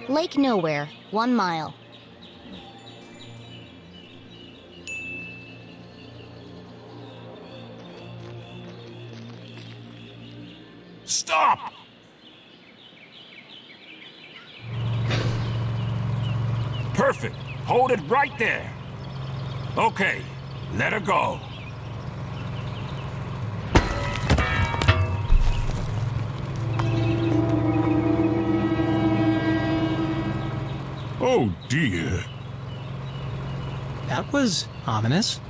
Lake Nowhere, 1 mile. Stop! Perfect. Hold it right there. Okay, let her go. Oh dear. That was ominous.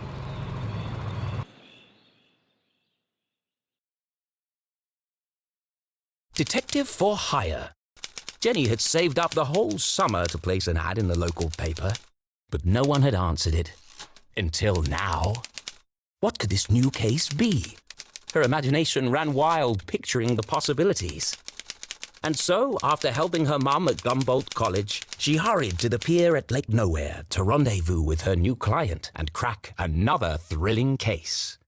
Detective for hire. Jenny had saved up the whole summer to place an ad in the local paper, but no one had answered it. Until now. What could this new case be? Her imagination ran wild, picturing the possibilities. And so, after helping her mum at Gumboldt College, she hurried to the pier at Lake Nowhere to rendezvous with her new client and crack another thrilling case.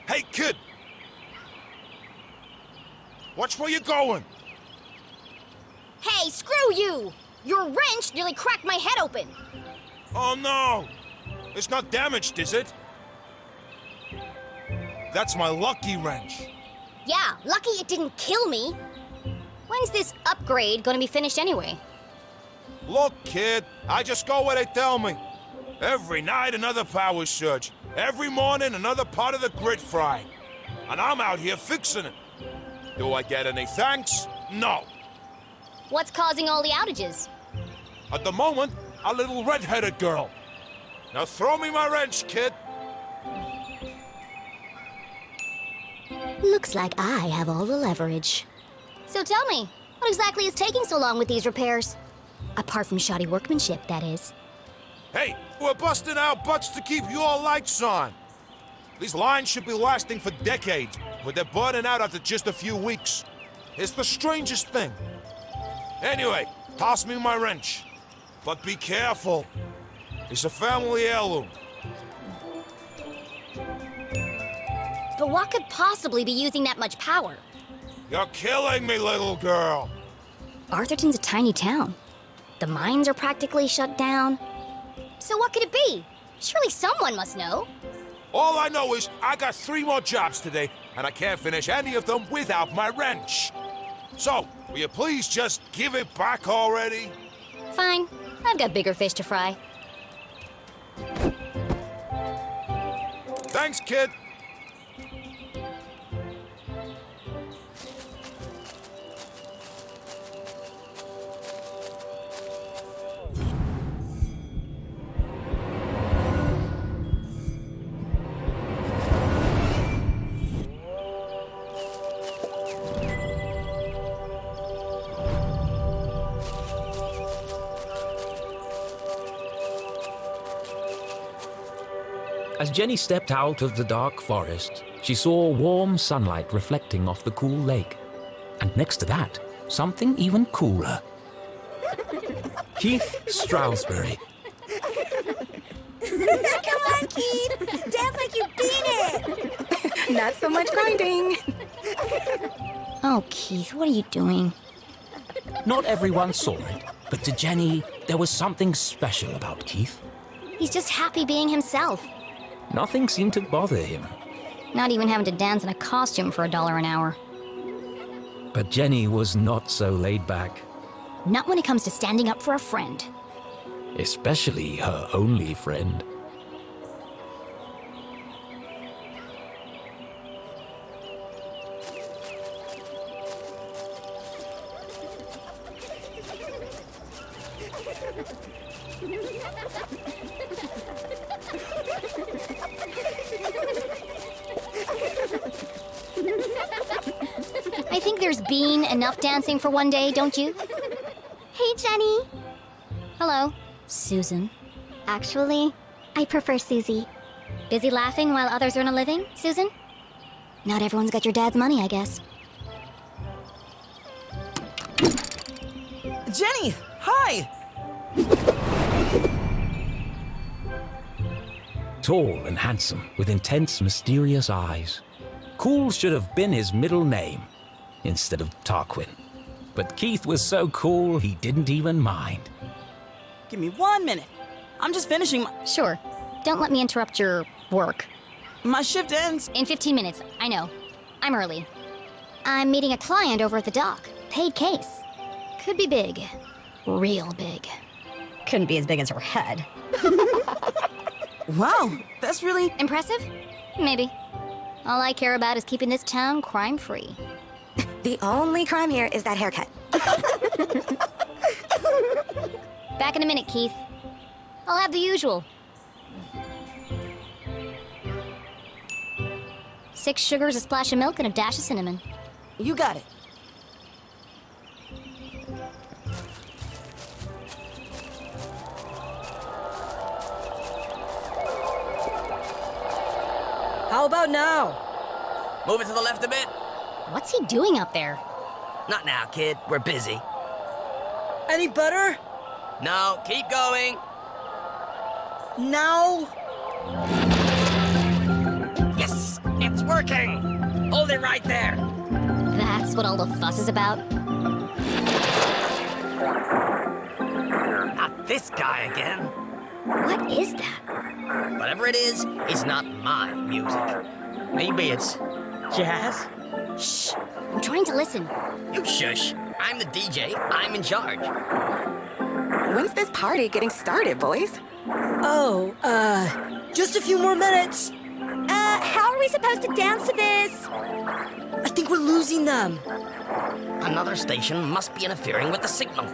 Hey, kid! Watch where you're going! Hey, screw you! Your wrench nearly cracked my head open. Oh no! It's not damaged, is it? That's my lucky wrench. Yeah, lucky it didn't kill me. When's this upgrade gonna be finished anyway? Look, kid, I just go where they tell me. Every night, another power surge. Every morning, another part of the grid fry. And I'm out here fixing it. Do I get any thanks? No. What's causing all the outages? At the moment, a little red-headed girl. Now throw me my wrench, kid. Looks like I have all the leverage. So tell me, what exactly is taking so long with these repairs? Apart from shoddy workmanship, that is. Hey, we're busting our butts to keep your lights on. These lines should be lasting for decades, but they're burning out after just a few weeks. It's the strangest thing. Anyway, toss me my wrench. But be careful. It's a family heirloom. But what could possibly be using that much power? You're killing me, little girl. Arthurton's a tiny town. The mines are practically shut down. So what could it be? Surely someone must know. All I know is I got 3 more jobs today, and I can't finish any of them without my wrench. So, will you please just give it back already? Fine. I've got bigger fish to fry. Thanks, kid. As Jenny stepped out of the dark forest, she saw warm sunlight reflecting off the cool lake. And next to that, something even cooler. Keith Stroudsbury. Come on, Keith! Dance like you beat it! Not so much grinding. Oh, Keith, what are you doing? Not everyone saw it, but to Jenny, there was something special about Keith. He's just happy being himself. Nothing seemed to bother him. Not even having to dance in a costume for $1 an hour. But Jenny was not so laid back. Not when it comes to standing up for a friend. Especially her only friend. bean enough dancing for one day, don't you? Hey, Jenny. Hello, Susan. Actually, I prefer Susie. Busy laughing while others earn a living, Susan? Not everyone's got your dad's money, I guess. Jenny! Hi! Tall and handsome, with intense, mysterious eyes. Cool should have been his middle name, instead of Tarquin. But Keith was so cool, he didn't even mind. Give me 1 minute. I'm just finishing Sure. Don't let me interrupt your work. my shift ends. In 15 minutes, I know. I'm early. I'm meeting a client over at the dock. Paid case. Could be big. Real big. Couldn't be as big as her head. Wow, that's really... Impressive? Maybe. All I care about is keeping this town crime-free. The only crime here is that haircut. Back in a minute, Keith. I'll have the usual. 6 sugars, a splash of milk, and a dash of cinnamon. You got it. How about now? Move it to the left a bit. What's he doing up there? Not now, kid. We're busy. Any better? No, keep going. Now? Yes, it's working. Hold it right there. That's what all the fuss is about? Not this guy again. What is that? Whatever it is, it's not my music. Maybe it's... Jazz? Shh! I'm trying to listen. You shush. I'm the DJ. I'm in charge. When's this party getting started, boys? Oh, just a few more minutes. How are we supposed to dance to this? I think we're losing them. Another station must be interfering with the signal.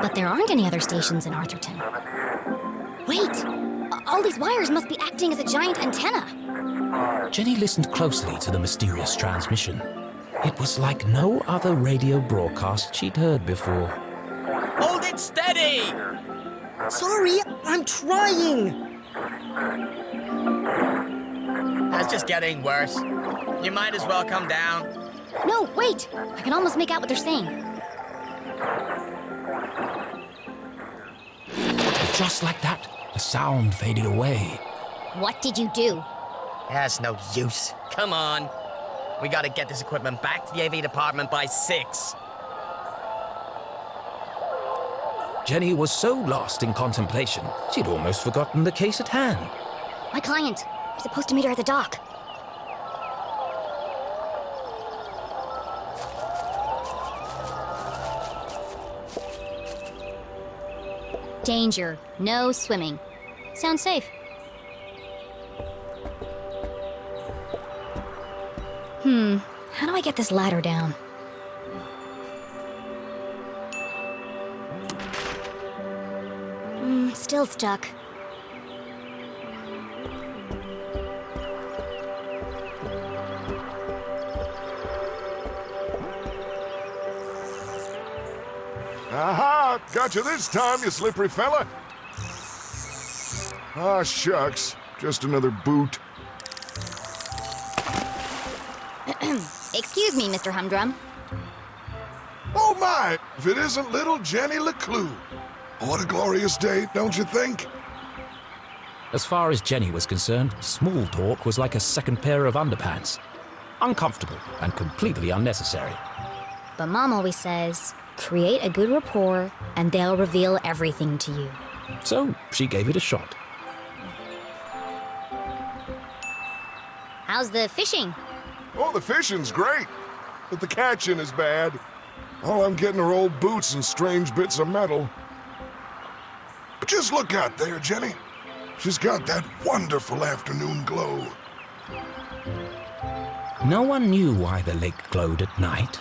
But there aren't any other stations in Arthurton. Wait! All these wires must be acting as a giant antenna. Jenny listened closely to the mysterious transmission. It was like no other radio broadcast she'd heard before. Hold it steady! Sorry, I'm trying. That's just getting worse. You might as well come down. No, wait! I can almost make out what they're saying. But just like that, the sound faded away. What did you do? That's no use. Come on. We gotta get this equipment back to the AV department by 6. Jenny was so lost in contemplation, she'd almost forgotten the case at hand. My client. I'm supposed to meet her at the dock. Danger. No swimming. Sounds safe. How do I get this ladder down? Still stuck. Aha! Got you this time, you slippery fella. Ah, shucks. Just another boot. Excuse me, Mr. Humdrum. Oh my! If it isn't little Jenny LeClue. What a glorious day, don't you think? As far as Jenny was concerned, small talk was like a second pair of underpants. Uncomfortable and completely unnecessary. But Mom always says, create a good rapport and they'll reveal everything to you. So she gave it a shot. How's the fishing? Oh, the fishing's great, but the catching is bad. All I'm getting are old boots and strange bits of metal. But just look out there, Jenny. She's got that wonderful afternoon glow. No one knew why the lake glowed at night,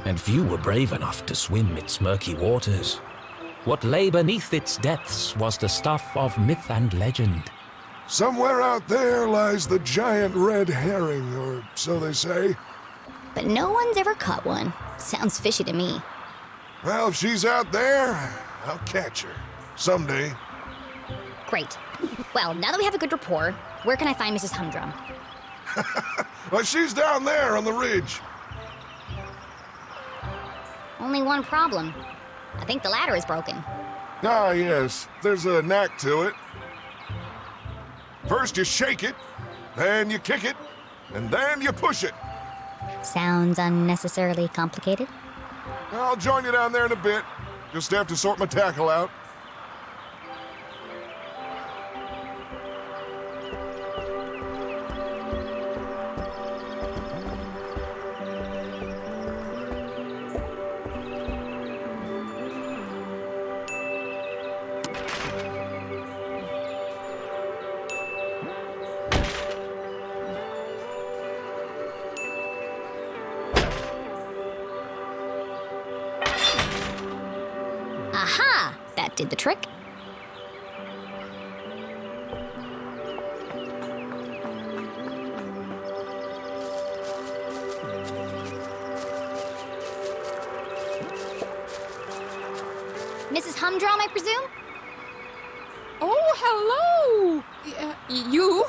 and few were brave enough to swim its murky waters. What lay beneath its depths was the stuff of myth and legend. Somewhere out there lies the giant red herring, or so they say. but no one's ever caught one. Sounds fishy to me. Well, if she's out there, I'll catch her. Someday. Great. Well, now that we have a good rapport, where can I find Mrs. Humdrum? Well, she's down there on the ridge. Only one problem. I think the ladder is broken. Ah, yes. There's a knack to it. First you shake it, then you kick it, and then you push it. Sounds unnecessarily complicated. I'll join you down there in a bit. Just have to sort my tackle out. Aha! That did the trick. Mrs. Humdrum, I presume? Oh, hello! You?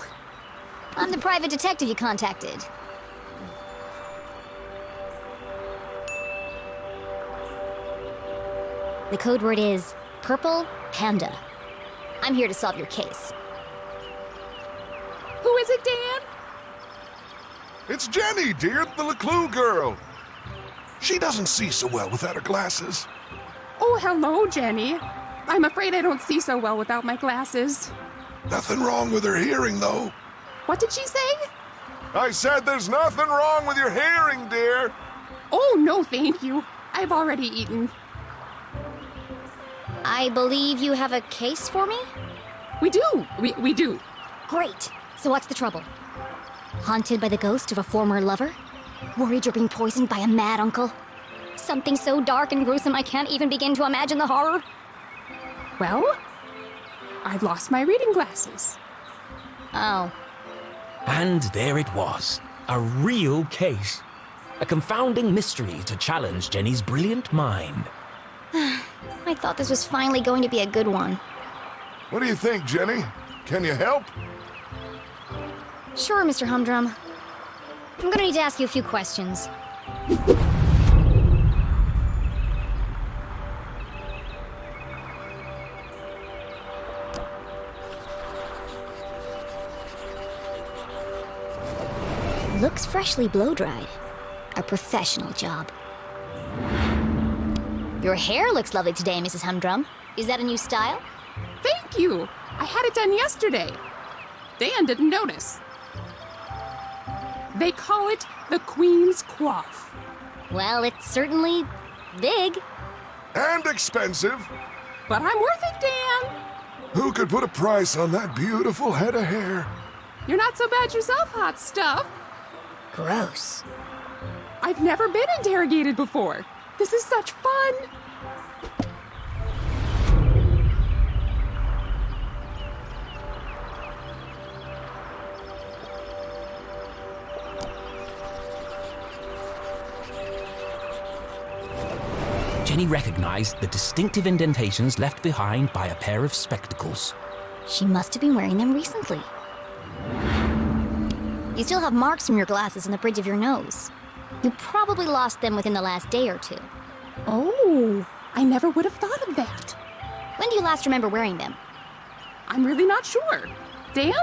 I'm the private detective you contacted. The code word is Purple Panda. I'm here to solve your case. Who is it, Dan? It's Jenny, dear, the LeClue girl. She doesn't see so well without her glasses. Oh, hello, Jenny. I'm afraid I don't see so well without my glasses. Nothing wrong with her hearing, though. What did she say? I said there's nothing wrong with your hearing, dear. Oh, no, thank you. I've already eaten. I believe you have a case for me? We do. We do. Great. So what's the trouble? Haunted by the ghost of a former lover? Worried you're being poisoned by a mad uncle? Something so dark and gruesome I can't even begin to imagine the horror? Well, I've lost my reading glasses. Oh. And there it was. A real case. A confounding mystery to challenge Jenny's brilliant mind. I thought this was finally going to be a good one. What do you think, Jenny? Can you help? Sure, Mr. Humdrum. I'm gonna need to ask you a few questions. Looks freshly blow-dried. A professional job. Your hair looks lovely today, Mrs. Humdrum. Is that a new style? Thank you. I had it done yesterday. Dan didn't notice. They call it the Queen's Coif. Well, it's certainly big. And expensive. But I'm worth it, Dan. Who could put a price on that beautiful head of hair? You're not so bad yourself, hot stuff. Gross. I've never been interrogated before. This is such fun. Jenny recognized the distinctive indentations left behind by a pair of spectacles. She must have been wearing them recently. You still have marks from your glasses on the bridge of your nose. You probably lost them within the last day or two. Oh, I never would have thought of that. When do you last remember wearing them? I'm really not sure. Dan?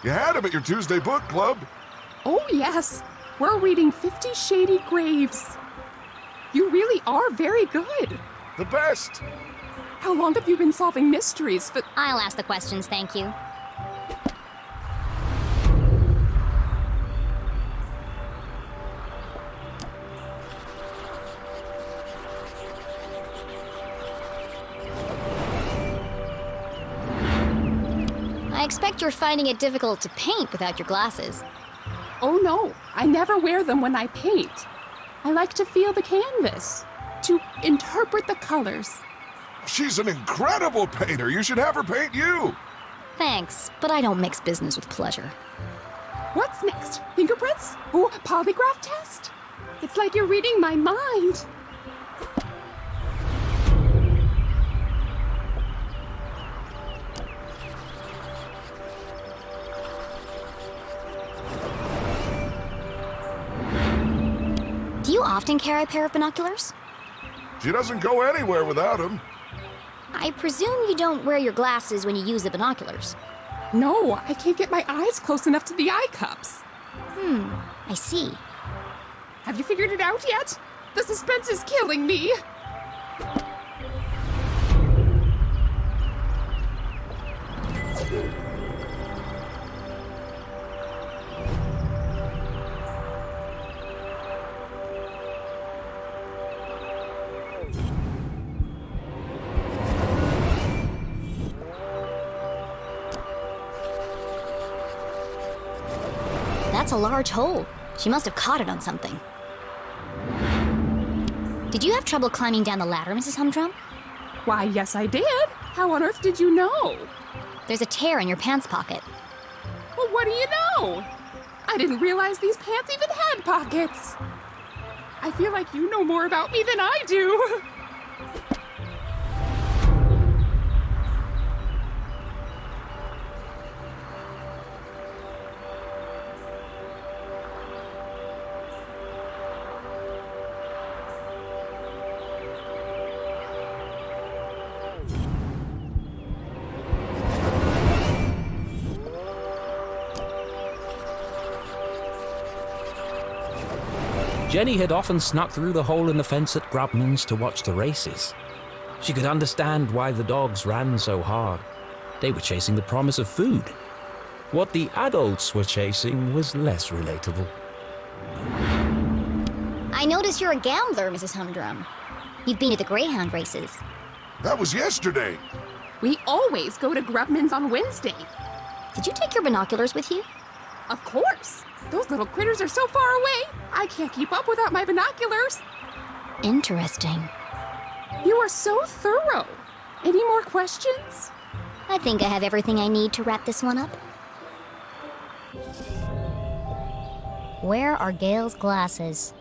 You had them at your Tuesday book club. Oh, yes. We're reading 50 Shady Graves. You really are very good. The best. How long have you been solving mysteries? I'll ask the questions, thank you. I expect you're finding it difficult to paint without your glasses. Oh no, I never wear them when I paint. I like to feel the canvas, to interpret the colors. She's an incredible painter. You should have her paint you. Thanks, but I don't mix business with pleasure. What's next? Fingerprints? Oh, polygraph test? It's like you're reading my mind. Do you often carry a pair of binoculars? She doesn't go anywhere without him. I presume you don't wear your glasses when you use the binoculars. No, I can't get my eyes close enough to the eye cups. I see. Have you figured it out yet? The suspense is killing me. That's a large hole. She must have caught it on something. Did you have trouble climbing down the ladder, Mrs. Humdrum? Why, yes, I did. How on earth did you know? There's a tear in your pants pocket. Well, what do you know? I didn't realize these pants even had pockets. I feel like you know more about me than I do. Jenny had often snuck through the hole in the fence at Grubman's to watch the races. She could understand why the dogs ran so hard. They were chasing the promise of food. What the adults were chasing was less relatable. I notice you're a gambler, Mrs. Humdrum. You've been at the Greyhound races. That was yesterday. We always go to Grubman's on Wednesday. Did you take your binoculars with you? Of course. Those little critters are so far away, I can't keep up without my binoculars. Interesting. You are so thorough. Any more questions? I think I have everything I need to wrap this one up. Where are Gail's glasses?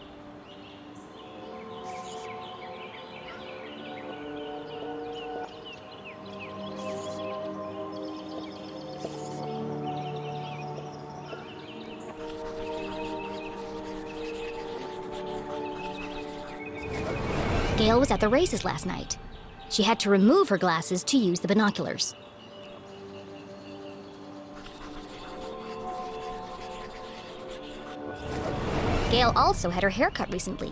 Gail was at the races last night. She had to remove her glasses to use the binoculars. Gail also had her hair cut recently.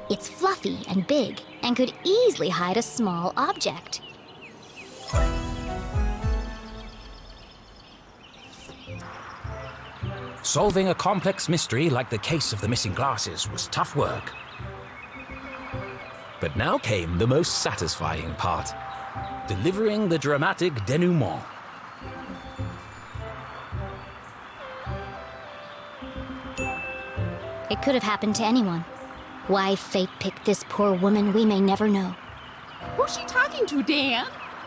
It's fluffy and big and could easily hide a small object. Solving a complex mystery like the case of the missing glasses was tough work. But now came the most satisfying part, delivering the dramatic denouement. It could have happened to anyone. Why fate picked this poor woman, we may never know. Who's she talking to, Dan?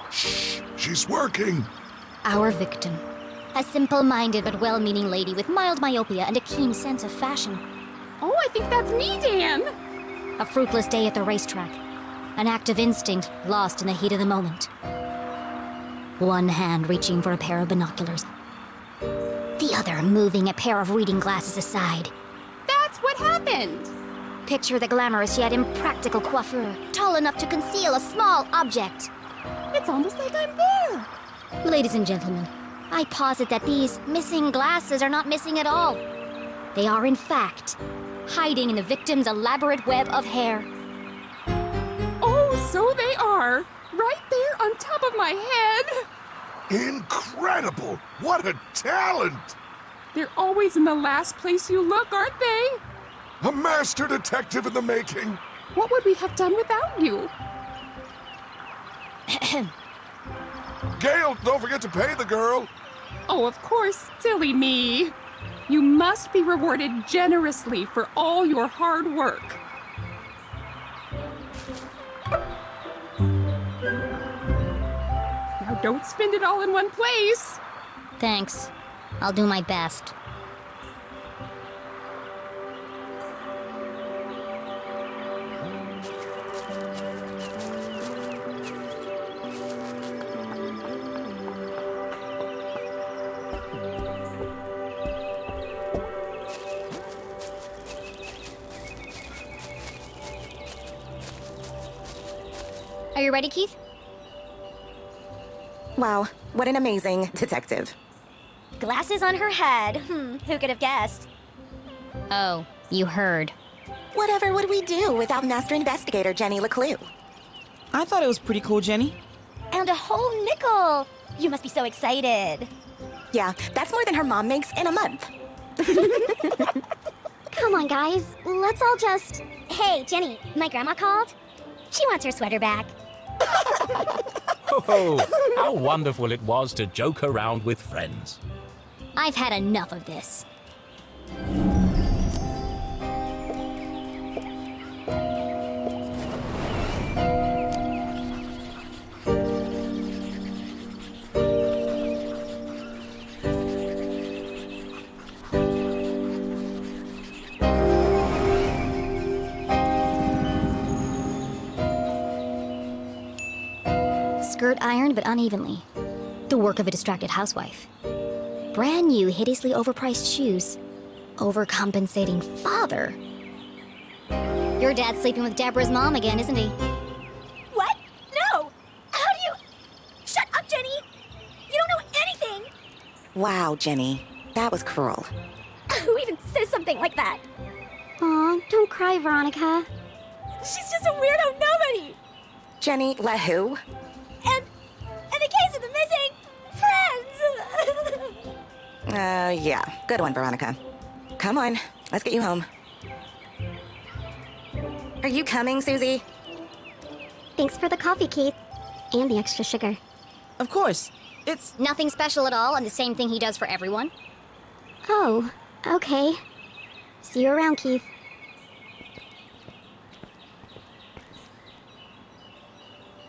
Shh, she's working. Our victim. A simple-minded but well-meaning lady with mild myopia and a keen sense of fashion. Oh, I think that's me, Dan. A fruitless day at the racetrack. An act of instinct lost in the heat of the moment. One hand reaching for a pair of binoculars. The other moving a pair of reading glasses aside. That's what happened. Picture the glamorous yet impractical coiffure, tall enough to conceal a small object. It's almost like I'm there. Ladies and gentlemen, I posit that these missing glasses are not missing at all. They are, in fact, hiding in the victim's elaborate web of hair. Oh, so they are. Right there on top of my head. Incredible! What a talent! They're always in the last place you look, aren't they? A master detective in the making. What would we have done without you? Gail, don't forget to pay the girl. Oh, of course, silly me. You must be rewarded generously for all your hard work. Now don't spend it all in one place. Thanks. I'll do my best. Are you ready, Keith? Wow, what an amazing detective. Glasses on her head. Who could have guessed? Oh, you heard. Whatever would we do without Master Investigator Jenny LeClue? I thought it was pretty cool, Jenny. And a whole nickel! You must be so excited. Yeah, that's more than her mom makes in a month. Come on, guys. Let's all just... Hey, Jenny, my grandma called. She wants her sweater back. Oh, how wonderful it was to joke around with friends. I've had enough of this. Skirt ironed but unevenly. The work of a distracted housewife. Brand new, hideously overpriced shoes. Overcompensating father. Your dad's sleeping with Deborah's mom again, isn't he? What? No! How do you... Shut up, Jenny! You don't know anything! Wow, Jenny, that was cruel. Who even says something like that? Aw, don't cry, Veronica. She's just a weirdo nobody! Jenny, let who? And the case of the missing friends! Yeah, good one, Veronica. Come on, let's get you home. Are you coming, Susie? Thanks for the coffee, Keith. And the extra sugar. Of course. It's... Nothing special at all, and the same thing he does for everyone? Oh, okay. See you around, Keith.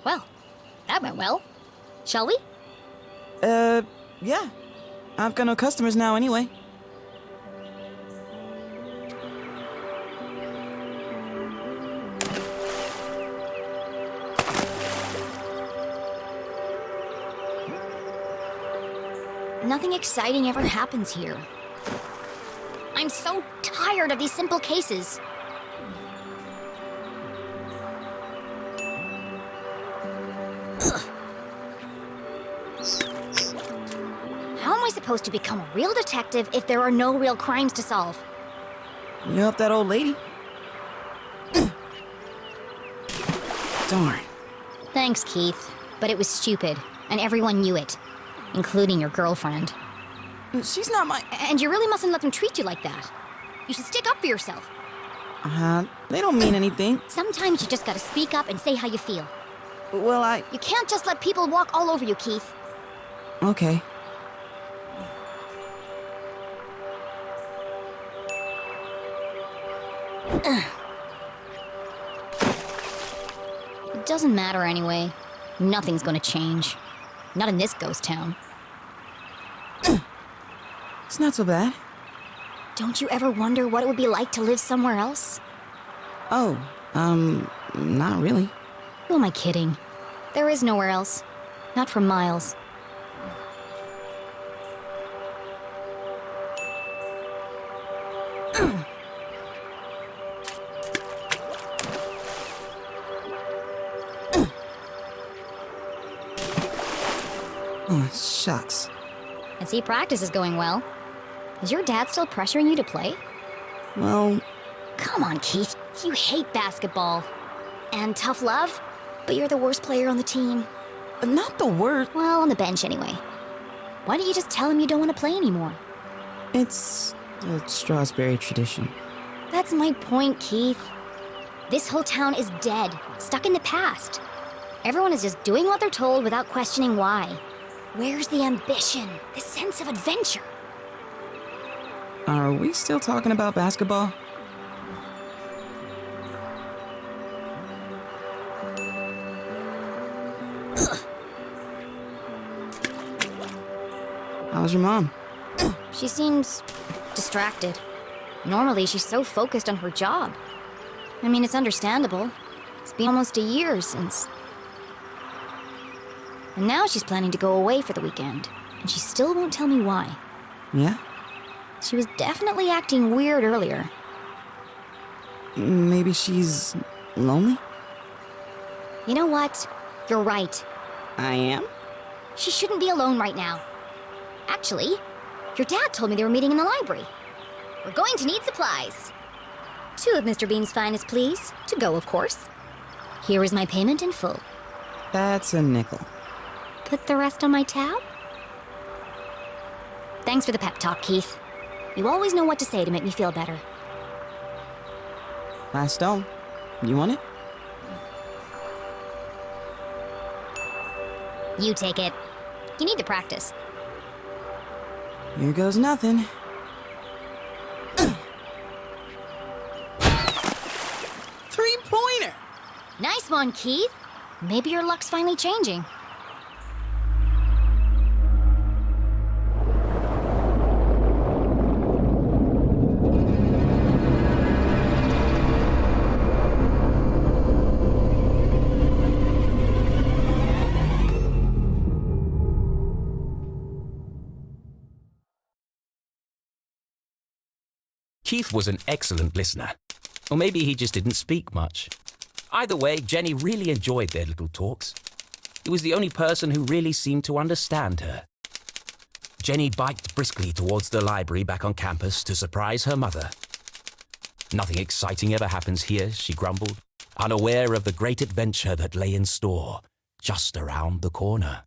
Well, that went well. Shall we? Yeah. I've got no customers now anyway. Nothing exciting ever happens here. I'm so tired of these simple cases. How am I supposed to become a real detective if there are no real crimes to solve? You help that old lady? Darn. Thanks, Keith. But it was stupid, and everyone knew it, including your girlfriend. She's not my... And you really mustn't let them treat you like that. You should stick up for yourself. They don't mean anything. Sometimes you just gotta speak up and say how you feel. Well, You can't just let people walk all over you, Keith. Okay. It doesn't matter anyway. Nothing's gonna change. Not in this ghost town. It's not so bad. Don't you ever wonder what it would be like to live somewhere else? Oh, not really. Who am I kidding? There is nowhere else. Not for miles. Oh, shucks. I see practice is going well. Is your dad still pressuring you to play? Well, Come on, Keith. You hate basketball. And tough love, but you're the worst player on the team. not the worst. Well, on the bench anyway. Why don't you just tell him you don't want to play anymore? It's a Strasberry tradition. That's my point, Keith. This whole town is dead, stuck in the past. Everyone is just doing what they're told without questioning why. Where's the ambition, the sense of adventure? Are we still talking about basketball? How's your mom? She seems distracted. Normally, she's so focused on her job. I mean, it's understandable. It's been almost a year since... And now she's planning to go away for the weekend. And she still won't tell me why. Yeah? She was definitely acting weird earlier. Maybe she's lonely? You know what? You're right. I am? She shouldn't be alone right now. Actually, your dad told me they were meeting in the library. We're going to need supplies. 2 of Mr. Bean's finest, please. To go, of course. Here is my payment in full. That's a nickel. Put the rest on my tab? Thanks for the pep talk, Keith. You always know what to say to make me feel better. Last stone. You want it? You take it. You need to practice. Here goes nothing. Three-pointer! Nice one, Keith. Maybe your luck's finally changing. Keith was an excellent listener. Or maybe he just didn't speak much. Either way, Jenny really enjoyed their little talks. He was the only person who really seemed to understand her. Jenny biked briskly towards the library back on campus to surprise her mother. Nothing exciting ever happens here, she grumbled, unaware of the great adventure that lay in store just around the corner.